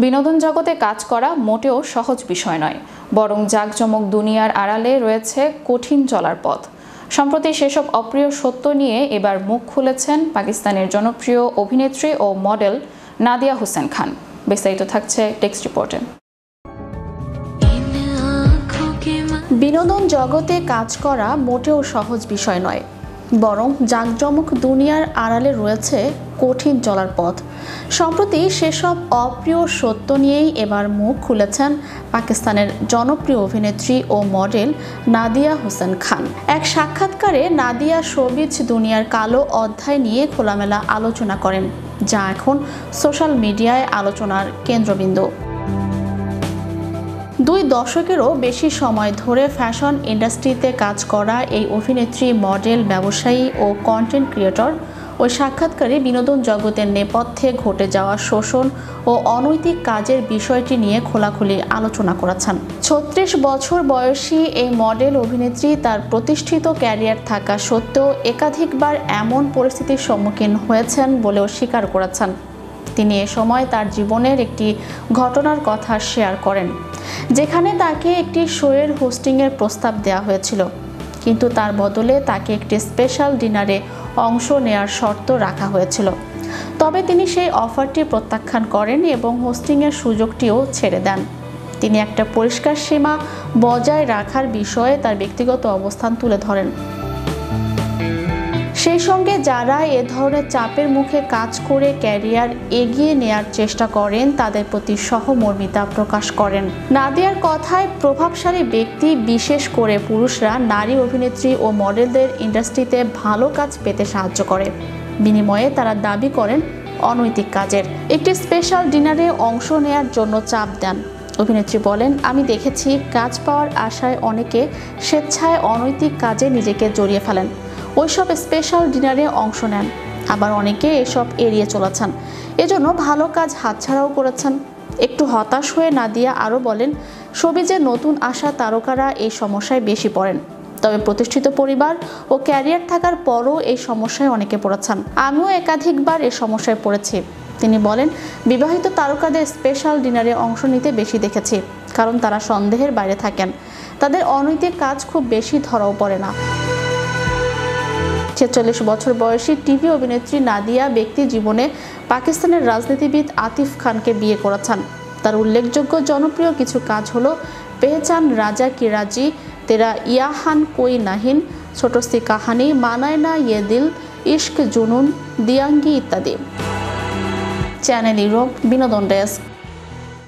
বিনোদন জগতে কাজ করা মোটেও সহজ বিষয় নয়, বরং জাঁকজমক দুনিয়ার আড়ালে রয়েছে কঠিন চলার পথ। সম্প্রতি সেসব অপ্রিয় সত্য নিয়ে এবার মুখ খুলেছেন পাকিস্তানের জনপ্রিয় অভিনেত্রী ও মডেল নাদিয়া হোসেন খান। বিস্তারিত থাকছে টেক্সট রিপোর্টে। বিনোদন জগতে কাজ করা মোটেও সহজ বিষয় নয়, বরং জাঁকজমক দুনিয়ার আড়ালে রয়েছে কঠিন চলার পথ। সম্প্রতি সেসব অপ্রিয় সত্য নিয়েই এবার মুখ খুলেছেন পাকিস্তানের জনপ্রিয় অভিনেত্রী ও মডেল নাদিয়া হোসেন খান। এক সাক্ষাৎকারে নাদিয়া শোবিজ দুনিয়ার কালো অধ্যায় নিয়ে খোলামেলা আলোচনা করেন, যা এখন সোশ্যাল মিডিয়ায় আলোচনার কেন্দ্রবিন্দু। 2 দশকেরও বেশি সময় ধরে ফ্যাশন ইন্ডাস্ট্রিতে কাজ করা এই অভিনেত্রী, মডেল, ব্যবসায়ী ও কন্টেন্ট ক্রিয়েটর ওই সাক্ষাৎকারে বিনোদন জগতের নেপথ্যে ঘটে যাওয়া শোষণ ও অনৈতিক কাজের বিষয়টি নিয়ে খোলাখুলি আলোচনা করেছেন। 36 বছর বয়সী এই মডেল অভিনেত্রী তার প্রতিষ্ঠিত ক্যারিয়ার থাকা সত্ত্বেও একাধিকবার এমন পরিস্থিতির সম্মুখীন হয়েছেন বলেও স্বীকার করেছেন। তিনি এ সময় তার জীবনের একটি ঘটনার কথা শেয়ার করেন, যেখানে তাকে একটি শোয়ের হোস্টিংয়ের প্রস্তাব দেওয়া হয়েছিল, কিন্তু তার বদলে তাকে একটি স্পেশাল ডিনারে অংশ নেয়ার শর্ত রাখা হয়েছিল। তবে তিনি সেই অফারটি প্রত্যাখ্যান করেন এবং হোস্টিংয়ের সুযোগটিও ছেড়ে দেন। তিনি একটা পরিষ্কার সীমা বজায় রাখার বিষয়ে তার ব্যক্তিগত অবস্থান তুলে ধরেন। সেই সঙ্গে যারা এ ধরনের চাপের মুখে কাজ করে ক্যারিয়ার এগিয়ে নেয়ার চেষ্টা করেন তাদের প্রতি সহমর্মিতা প্রকাশ করেন। নাদিয়ার কথায়, প্রভাবশালী ব্যক্তি, বিশেষ করে পুরুষরা নারী অভিনেত্রী ও মডেলদের ইন্ডাস্ট্রিতে ভালো কাজ পেতে সাহায্য করে। বিনিময়ে তারা দাবি করেন অনৈতিক কাজের। একটি স্পেশাল ডিনারে অংশ নেয়ার জন্য চাপ দেন। অভিনেত্রী বলেন, আমি দেখেছি কাজ পাওয়ার আশায় অনেকে স্বেচ্ছায় অনৈতিক কাজে নিজেকে জড়িয়ে ফেলেন, ওইসব স্পেশাল ডিনারে অংশ নেন। আবার অনেকে এসব এড়িয়ে চলেছেন, এজন্য ভালো কাজ হাতছাড়াও করেছেন। একটু হতাশ হয়ে নাদিয়া আরও বলেন, শোবিজে নতুন আসা তারকারা এই সমস্যায় বেশি পড়েন, তবে প্রতিষ্ঠিত পরিবার ও ক্যারিয়ার থাকার পরও এই সমস্যায় অনেকে পড়েছেন। আমিও একাধিকবার এই সমস্যায় পড়েছি। তিনি বলেন, বিবাহিত তারকাদের স্পেশাল ডিনারে অংশ নিতে বেশি দেখেছি, কারণ তারা সন্দেহের বাইরে থাকেন, তাদের অনৈতিক কাজ খুব বেশি ধরাও পড়ে না। 46 বছর বয়সী টিভি অভিনেত্রী নাদিয়া ব্যক্তি জীবনে পাকিস্তানের রাজনীতিবিদ আতিফ খানকে বিয়ে করেছেন। তার উল্লেখযোগ্য জনপ্রিয় কিছু কাজ হলো পেহচান রাজা কি রাজি, তেরা ইয়াহান কোই নাহিন, ছোট সি কাহানি, মানায় না ইয়ে দিল, ইশক জুনুন, দিয়াঙ্গি ইত্যাদি। চ্যানেল ইউরোপ, বিনোদন ডেস্ক।